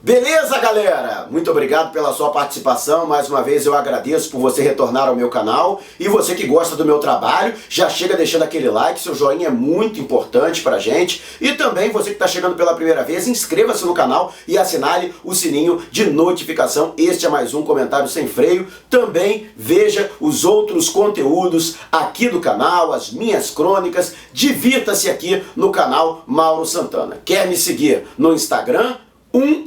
Beleza, galera? Muito obrigado pela sua participação. Mais uma vez eu agradeço por você retornar ao meu canal. E você que gosta do meu trabalho, já chega deixando aquele like, seu joinha é muito importante pra gente. E também você que está chegando pela primeira vez, inscreva-se no canal e assinale o sininho de notificação. Este é mais um Comentário Sem Freio. Também veja os outros conteúdos aqui do canal, as minhas crônicas. Divirta-se aqui no canal Mauro Santana. Quer me seguir no Instagram?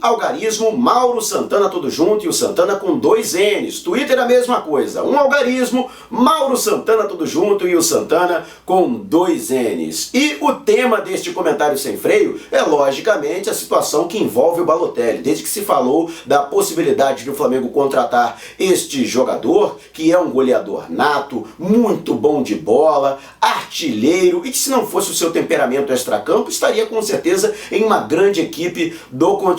Algarismo, Mauro Santana tudo junto e o Santana com 2 N's. Twitter a mesma coisa. Algarismo, Mauro Santana tudo junto e o Santana com 2 N's. E o tema deste Comentário Sem Freio é logicamente a situação que envolve o Balotelli. Desde que se falou da possibilidade de o Flamengo contratar este jogador, que é um goleador nato, muito bom de bola, artilheiro e que se não fosse o seu temperamento extracampo estaria com certeza em uma grande equipe do continente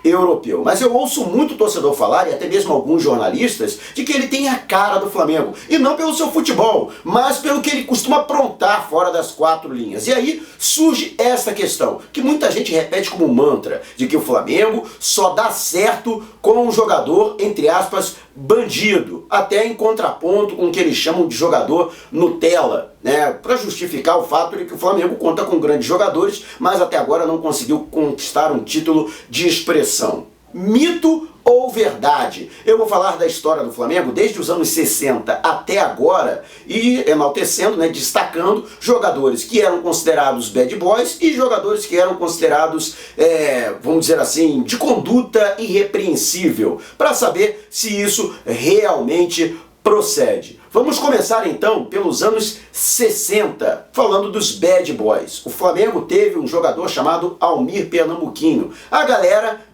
europeu. Mas eu ouço muito torcedor falar, e até mesmo alguns jornalistas, de que ele tem a cara do Flamengo. E não pelo seu futebol, mas pelo que ele costuma aprontar fora das 4 linhas. E aí surge essa questão, que muita gente repete como mantra, de que o Flamengo só dá certo com um jogador, entre aspas, bandido, até em contraponto com o que eles chamam de jogador Nutella, né, para justificar o fato de que o Flamengo conta com grandes jogadores, mas até agora não conseguiu conquistar um título de expressão. Mito ou verdade? Eu vou falar da história do Flamengo desde os anos 60 até agora e enaltecendo, né, destacando jogadores que eram considerados bad boys e jogadores que eram considerados, vamos dizer assim, de conduta irrepreensível, para saber se isso realmente procede. Vamos começar então pelos anos 60, falando dos bad boys. O Flamengo teve um jogador chamado Almir Pernambuquinho. A galera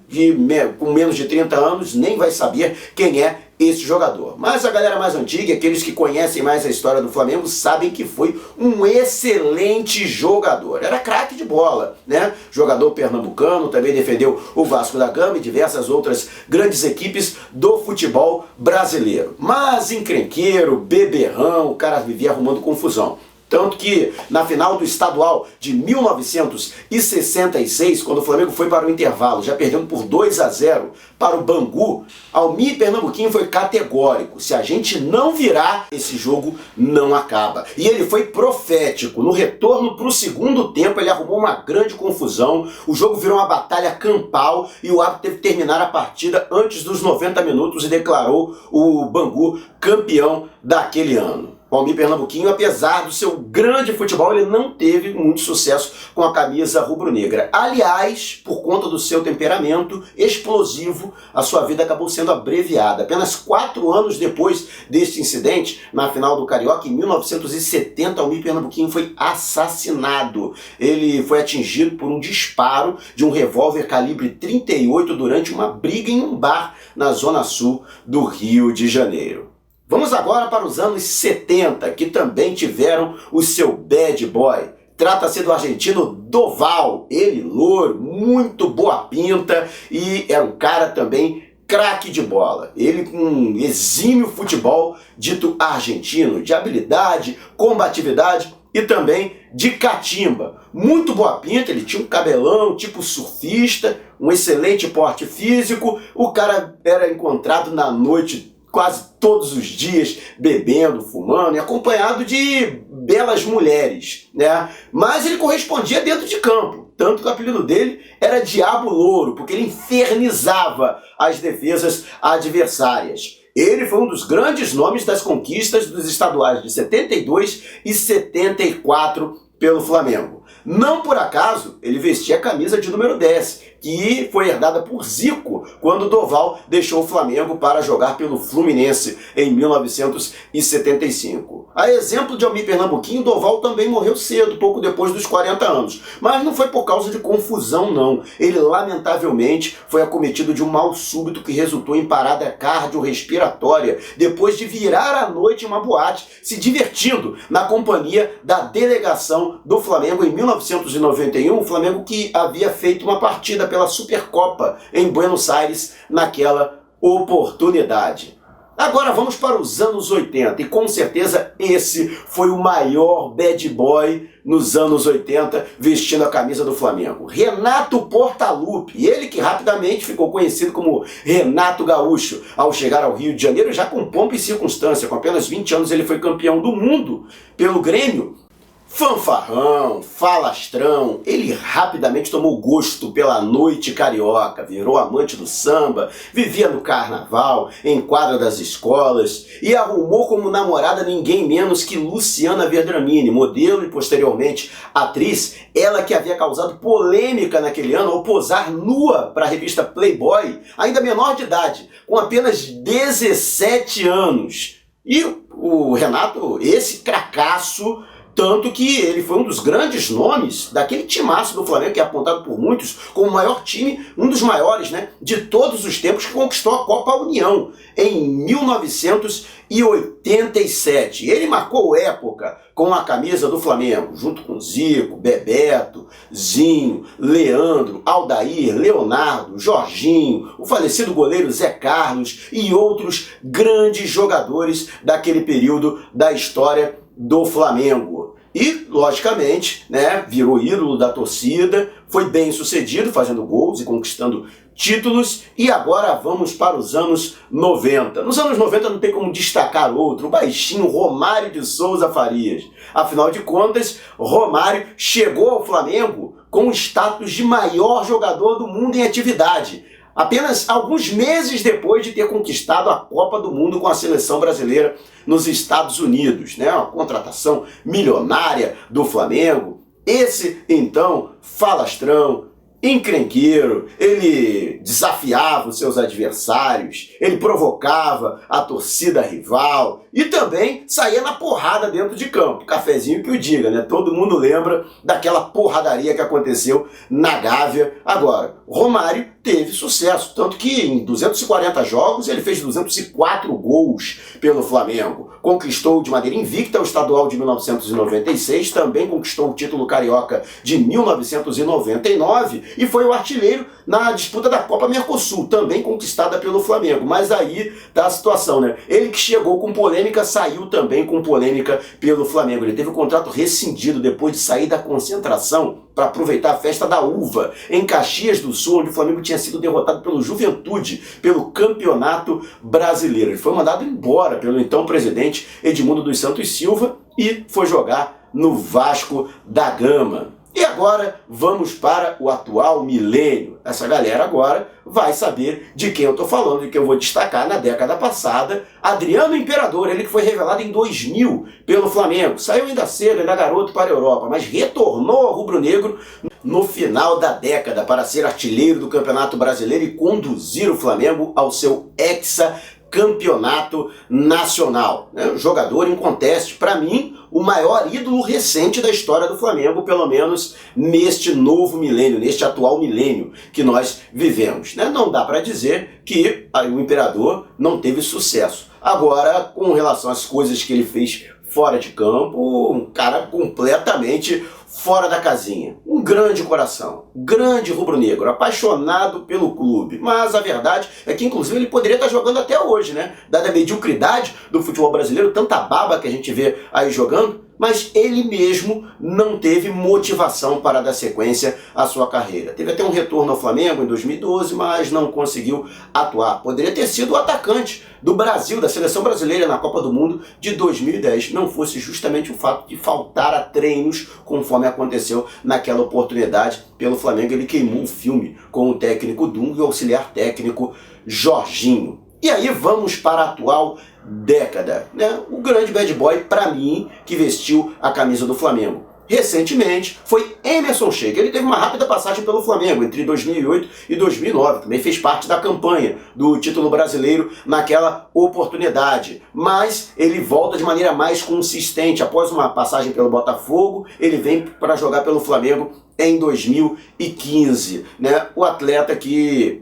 com menos de 30 anos nem vai saber quem é esse jogador. Mas a galera mais antiga, aqueles que conhecem mais a história do Flamengo, sabem que foi um excelente jogador. Era craque de bola, né? Jogador pernambucano, também defendeu o Vasco da Gama e diversas outras grandes equipes do futebol brasileiro. Mas encrenqueiro, beberrão, o cara vivia arrumando confusão. Tanto que na final do estadual de 1966, quando o Flamengo foi para o intervalo, já perdendo por 2-0 para o Bangu, Almir Pernambuquinho foi categórico: se a gente não virar, esse jogo não acaba. E ele foi profético. No retorno para o segundo tempo, ele arrumou uma grande confusão, o jogo virou uma batalha campal e o árbitro teve que terminar a partida antes dos 90 minutos e declarou o Bangu campeão daquele ano. O Almir Pernambuquinho, apesar do seu grande futebol, ele não teve muito sucesso com a camisa rubro-negra. Aliás, por conta do seu temperamento explosivo, a sua vida acabou sendo abreviada. Apenas 4 anos depois deste incidente, na final do Carioca, em 1970, Almir Pernambuquinho foi assassinado. Ele foi atingido por um disparo de um revólver calibre 38 durante uma briga em um bar na zona sul do Rio de Janeiro. Vamos agora para os anos 70, que também tiveram o seu bad boy. Trata-se do argentino Doval, ele louro, muito boa pinta e era um cara também craque de bola. Ele com um exímio futebol dito argentino, de habilidade, combatividade e também de catimba. Muito boa pinta, ele tinha um cabelão tipo surfista, um excelente porte físico, o cara era encontrado na noite quase todos os dias bebendo, fumando e acompanhado de belas mulheres, né? Mas ele correspondia dentro de campo, tanto que o apelido dele era Diabo Louro, porque ele infernizava as defesas adversárias. Ele foi um dos grandes nomes das conquistas dos estaduais de 72 e 74 pelo Flamengo. Não por acaso ele vestia a camisa de número 10, que foi herdada por Zico quando Doval deixou o Flamengo para jogar pelo Fluminense em 1975. A exemplo de Almir Pernambuquinho, Doval também morreu cedo, pouco depois dos 40 anos. Mas não foi por causa de confusão, não. Ele, lamentavelmente, foi acometido de um mal súbito que resultou em parada cardiorrespiratória, depois de virar à noite em uma boate, se divertindo na companhia da delegação do Flamengo em 1991, o Flamengo que havia feito uma partida pela Supercopa em Buenos Aires naquela oportunidade. Agora vamos para os anos 80 e com certeza esse foi o maior bad boy nos anos 80 vestindo a camisa do Flamengo. Renato Portaluppi, ele que rapidamente ficou conhecido como Renato Gaúcho ao chegar ao Rio de Janeiro já com pompa e circunstância. Com apenas 20 anos ele foi campeão do mundo pelo Grêmio. Fanfarrão, falastrão, ele rapidamente tomou gosto pela noite carioca, virou amante do samba, vivia no carnaval, em quadra das escolas e arrumou como namorada ninguém menos que Luciana Verdramini, modelo e posteriormente atriz, ela que havia causado polêmica naquele ano ao posar nua para a revista Playboy, ainda menor de idade, com apenas 17 anos. E o Renato, esse cracaço, tanto que ele foi um dos grandes nomes daquele timaço do Flamengo, que é apontado por muitos como o maior time, um dos maiores, né, de todos os tempos, que conquistou a Copa União em 1987. Ele marcou época com a camisa do Flamengo, junto com Zico, Bebeto, Zinho, Leandro, Aldair, Leonardo, Jorginho, o falecido goleiro Zé Carlos e outros grandes jogadores daquele período da história do Flamengo. E, logicamente, né, virou ídolo da torcida, foi bem sucedido fazendo gols e conquistando títulos, e agora vamos para os anos 90. Nos anos 90 não tem como destacar outro, o baixinho Romário de Souza Farias. Afinal de contas, Romário chegou ao Flamengo com o status de maior jogador do mundo em atividade, apenas alguns meses depois de ter conquistado a Copa do Mundo com a seleção brasileira nos Estados Unidos, né? Uma contratação milionária do Flamengo. Esse, então, falastrão, encrenqueiro, ele desafiava os seus adversários, ele provocava a torcida rival e também saía na porrada dentro de campo. Cafezinho que o diga, né? Todo mundo lembra daquela porradaria que aconteceu na Gávea. Agora, Romário teve sucesso, tanto que em 240 jogos ele fez 204 gols pelo Flamengo. Conquistou de maneira invicta o estadual de 1996, também conquistou o título carioca de 1999 e foi o artilheiro na disputa da Copa Mercosul, também conquistada pelo Flamengo. Mas aí tá a situação, né? Ele que chegou com polêmica, saiu também com polêmica pelo Flamengo. Ele teve o contrato rescindido depois de sair da concentração para aproveitar a festa da uva em Caxias do Sul, onde o Flamengo tinha sido derrotado pelo Juventude, pelo Campeonato Brasileiro. Ele foi mandado embora pelo então presidente Edmundo dos Santos Silva e foi jogar no Vasco da Gama. E agora vamos para o atual milênio. Essa galera agora vai saber de quem eu estou falando e que eu vou destacar na década passada. Adriano Imperador, ele que foi revelado em 2000 pelo Flamengo. Saiu ainda cedo, ainda garoto para a Europa, mas retornou ao rubro-negro no final da década para ser artilheiro do Campeonato Brasileiro e conduzir o Flamengo ao seu hexacampeonato nacional. Um jogador inconteste, para mim, o maior ídolo recente da história do Flamengo, pelo menos neste novo milênio, neste atual milênio que nós vivemos. Não dá para dizer que o Imperador não teve sucesso. Agora, com relação às coisas que ele fez fora de campo, um cara completamente fora da casinha. Um grande coração, grande rubro-negro, apaixonado pelo clube. Mas a verdade é que, inclusive, ele poderia estar jogando até hoje, né? Dada a mediocridade do futebol brasileiro, tanta baba que a gente vê aí jogando, mas ele mesmo não teve motivação para dar sequência à sua carreira. Teve até um retorno ao Flamengo em 2012, mas não conseguiu atuar. Poderia ter sido o atacante do Brasil, da seleção brasileira na Copa do Mundo de 2010, não fosse justamente o fato de faltar a treinos, conforme aconteceu naquela oportunidade pelo Flamengo. Ele queimou o filme com o técnico Dunga e o auxiliar técnico Jorginho. E aí vamos para a atual década, né? O grande bad boy, para mim, que vestiu a camisa do Flamengo recentemente, foi Emerson Sheik. Ele teve uma rápida passagem pelo Flamengo entre 2008 e 2009, também fez parte da campanha do título brasileiro naquela oportunidade, mas ele volta de maneira mais consistente. Após uma passagem pelo Botafogo, ele vem para jogar pelo Flamengo em 2015, né? O atleta que,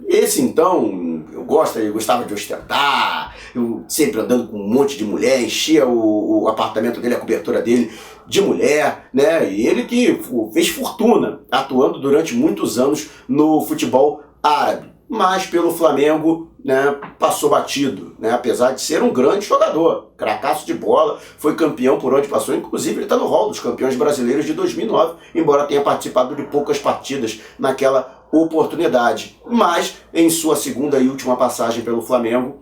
esse então, eu gostava de ostentar, sempre andando com um monte de mulher, enchia o apartamento dele, a cobertura dele de mulher, né? E ele que fez fortuna atuando durante muitos anos no futebol árabe. mas pelo Flamengo, né, passou batido, né, apesar de ser um grande jogador, cracaço de bola, foi campeão por onde passou, inclusive ele está no hall dos campeões brasileiros de 2009, embora tenha participado de poucas partidas naquela oportunidade, mas em sua segunda e última passagem pelo Flamengo,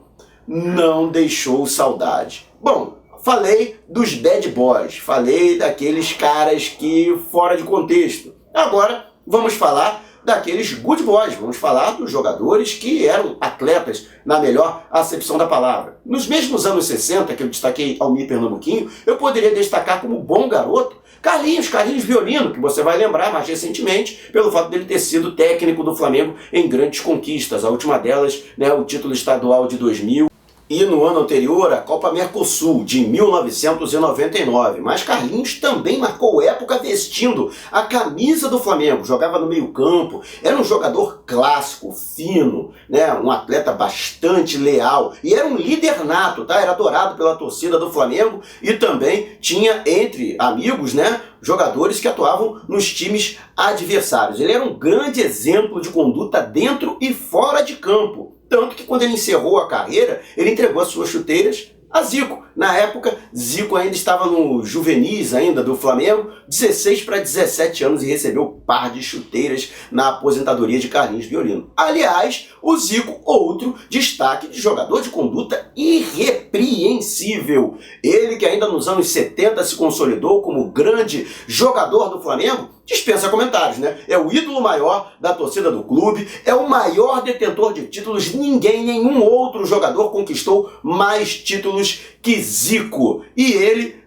não deixou saudade. Bom, falei dos bad boys, falei daqueles caras que fora de contexto. Agora vamos falar daqueles good boys, vamos falar dos jogadores que eram atletas na melhor acepção da palavra. Nos mesmos anos 60, que eu destaquei Almir Pernambuquinho, eu poderia destacar como bom garoto Carlinhos Violino, que você vai lembrar mais recentemente pelo fato dele ter sido técnico do Flamengo em grandes conquistas, a última delas, né, o título estadual de 2000. E no ano anterior, a Copa Mercosul, de 1999. Mas Carlinhos também marcou época vestindo a camisa do Flamengo. Jogava no meio-campo, era um jogador clássico, fino, né? Um atleta bastante leal. E era um líder nato, tá? Era adorado pela torcida do Flamengo e também tinha entre amigos, né, jogadores que atuavam nos times adversários. Ele era um grande exemplo de conduta dentro e fora de campo. Tanto que quando ele encerrou a carreira, ele entregou as suas chuteiras a Zico. Na época, Zico ainda estava no juvenis ainda do Flamengo, 16 para 17 anos, e recebeu um par de chuteiras na aposentadoria de Carlinhos Violino. Aliás, o Zico, outro destaque de jogador de conduta irrepreensível. Ele que ainda nos anos 70 se consolidou como grande jogador do Flamengo, dispensa comentários, né? É o ídolo maior da torcida do clube, é o maior detentor de títulos, nenhum outro jogador conquistou mais títulos que Zico. E ele,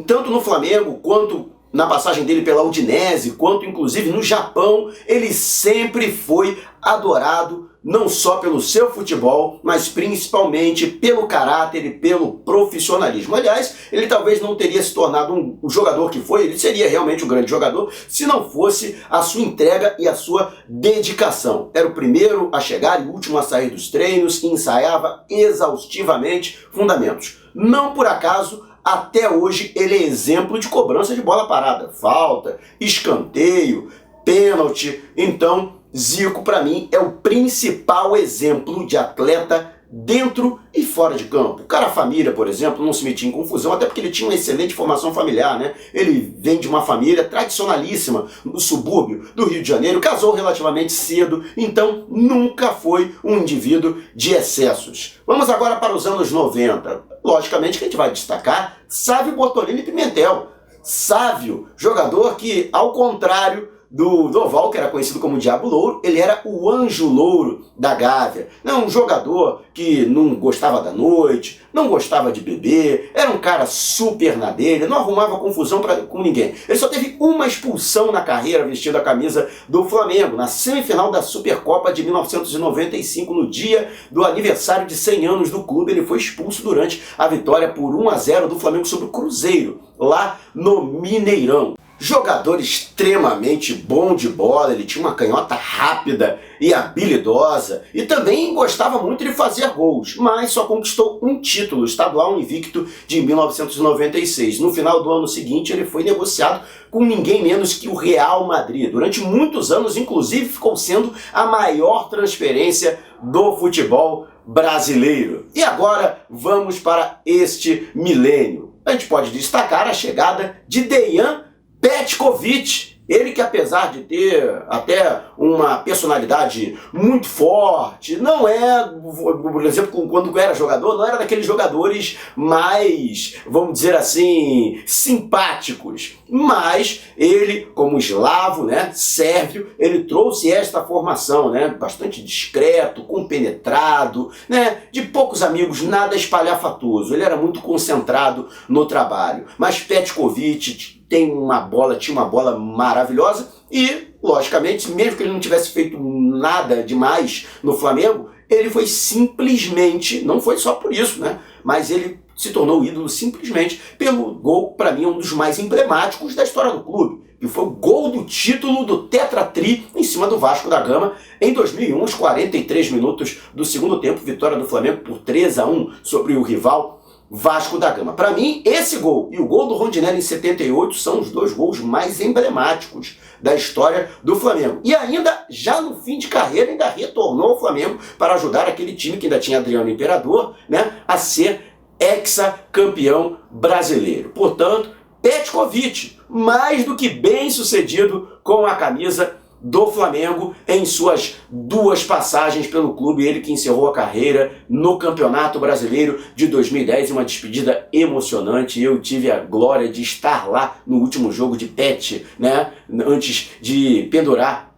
tanto no Flamengo quanto na passagem dele pela Udinese, quanto inclusive no Japão, ele sempre foi adorado, não só pelo seu futebol, mas principalmente pelo caráter e pelo profissionalismo. Aliás, ele talvez não teria se tornado um jogador que foi, ele seria realmente um grande jogador, se não fosse a sua entrega e a sua dedicação. Era o primeiro a chegar e o último a sair dos treinos, e ensaiava exaustivamente fundamentos. Não por acaso, até hoje ele é exemplo de cobrança de bola parada, falta, escanteio, pênalti. Então, Zico, para mim, é o principal exemplo de atleta dentro e fora de campo. O cara família, por exemplo, não se metia em confusão, até porque ele tinha uma excelente formação familiar, né? Ele vem de uma família tradicionalíssima no subúrbio do Rio de Janeiro, casou relativamente cedo, então nunca foi um indivíduo de excessos. Vamos agora para os anos 90. Logicamente que a gente vai destacar Sávio Bortolini Pimentel. Sávio, jogador que, ao contrário do Doval, que era conhecido como Diabo Louro, ele era o Anjo Louro da Gávea. Não, um jogador que não gostava da noite, não gostava de beber, era um cara super na dele, não arrumava confusão com ninguém. Ele só teve uma expulsão na carreira vestindo a camisa do Flamengo, na semifinal da Supercopa de 1995, no dia do aniversário de 100 anos do clube. Ele foi expulso durante a vitória por 1-0 do Flamengo sobre o Cruzeiro, lá no Mineirão. Jogador extremamente bom de bola, ele tinha uma canhota rápida e habilidosa e também gostava muito de fazer gols, mas só conquistou um título estadual invicto de 1996. No final do ano seguinte ele foi negociado com ninguém menos que o Real Madrid. Durante muitos anos, inclusive, ficou sendo a maior transferência do futebol brasileiro. E agora vamos para este milênio. A gente pode destacar a chegada de Dejan Petkovic, ele que apesar de ter até uma personalidade muito forte, não é, por exemplo, quando era jogador, não era daqueles jogadores mais, vamos dizer assim, simpáticos, mas ele, como eslavo, né, sérvio, ele trouxe esta formação, né, bastante discreto, compenetrado, né, de poucos amigos, nada espalhafatoso, ele era muito concentrado no trabalho, mas Petkovic tinha uma bola maravilhosa e, logicamente, mesmo que ele não tivesse feito nada demais no Flamengo, ele foi simplesmente, não foi só por isso, né? Mas ele se tornou ídolo simplesmente pelo gol, para mim, um dos mais emblemáticos da história do clube, que foi o gol do título do Tetra-Tri em cima do Vasco da Gama em 2001, aos 43 minutos do segundo tempo, vitória do Flamengo por 3-1 sobre o rival Vasco da Gama. Para mim, esse gol e o gol do Rondinelli em 78 são os dois gols mais emblemáticos da história do Flamengo. E ainda, já no fim de carreira, ainda retornou ao Flamengo para ajudar aquele time que ainda tinha Adriano Imperador, né, a ser hexacampeão brasileiro. Portanto, Petkovic, mais do que bem sucedido com a camisa do Flamengo em suas 2 passagens pelo clube, ele que encerrou a carreira no Campeonato Brasileiro de 2010, uma despedida emocionante. Eu tive a glória de estar lá no último jogo de Pet, né, antes de pendurar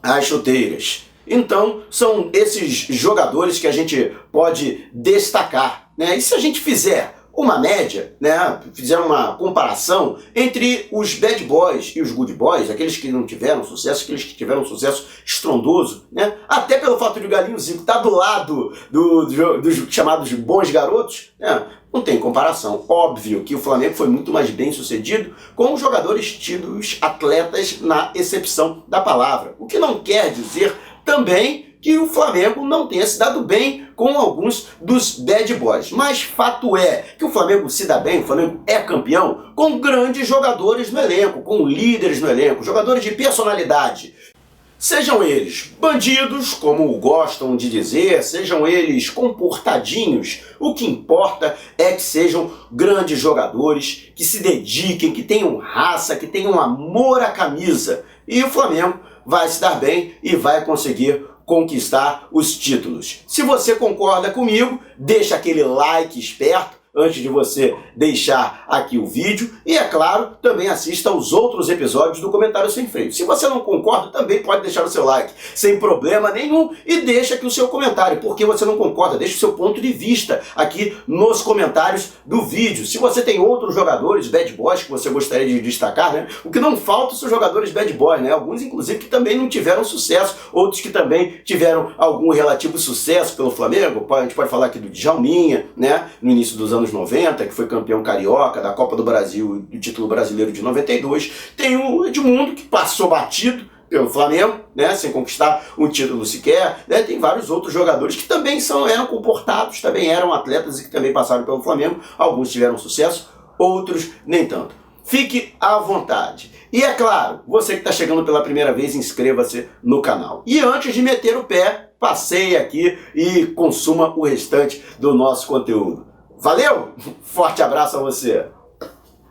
as chuteiras. Então, são esses jogadores que a gente pode destacar, né? E se a gente fizer uma média, né, fizer uma comparação entre os bad boys e os good boys, aqueles que não tiveram sucesso, aqueles que tiveram sucesso estrondoso, né, até pelo fato de o Galinho Zico estar do lado dos chamados bons garotos, né, não tem comparação. Óbvio que o Flamengo foi muito mais bem sucedido com os jogadores tidos atletas na excepção da palavra, o que não quer dizer também que o Flamengo não tenha se dado bem com alguns dos bad boys. Mas fato é que o Flamengo se dá bem, o Flamengo é campeão com grandes jogadores no elenco, com líderes no elenco, jogadores de personalidade. Sejam eles bandidos, como gostam de dizer, sejam eles comportadinhos, o que importa é que sejam grandes jogadores, que se dediquem, que tenham raça, que tenham amor à camisa. E o Flamengo vai se dar bem e vai conseguir conquistar os títulos. Se você concorda comigo, deixa aquele like esperto antes de você deixar aqui o vídeo e, é claro, também assista aos outros episódios do Comentário Sem Freio. Se você não concorda, também pode deixar o seu like, sem problema nenhum, e deixa aqui o seu comentário. Por que você não concorda? Deixa o seu ponto de vista aqui nos comentários do vídeo. Se você tem outros jogadores bad boys que você gostaria de destacar, né? O que não falta são jogadores bad boys, né? Alguns, inclusive, que também não tiveram sucesso, outros que também tiveram algum relativo sucesso pelo Flamengo. A gente pode falar aqui do Djalminha, né? No início dos anos 90, que foi campeão carioca da Copa do Brasil e do título brasileiro de 92. Tem o Edmundo, que passou batido pelo Flamengo, né, sem conquistar um título sequer, né? Tem vários outros jogadores que também eram comportados, também eram atletas e que também passaram pelo Flamengo. Alguns tiveram sucesso, outros nem tanto. Fique à vontade. E é claro, você que está chegando pela primeira vez, inscreva-se no canal. E antes de meter o pé, passeie aqui e consuma o restante do nosso conteúdo. Valeu! Forte abraço a você!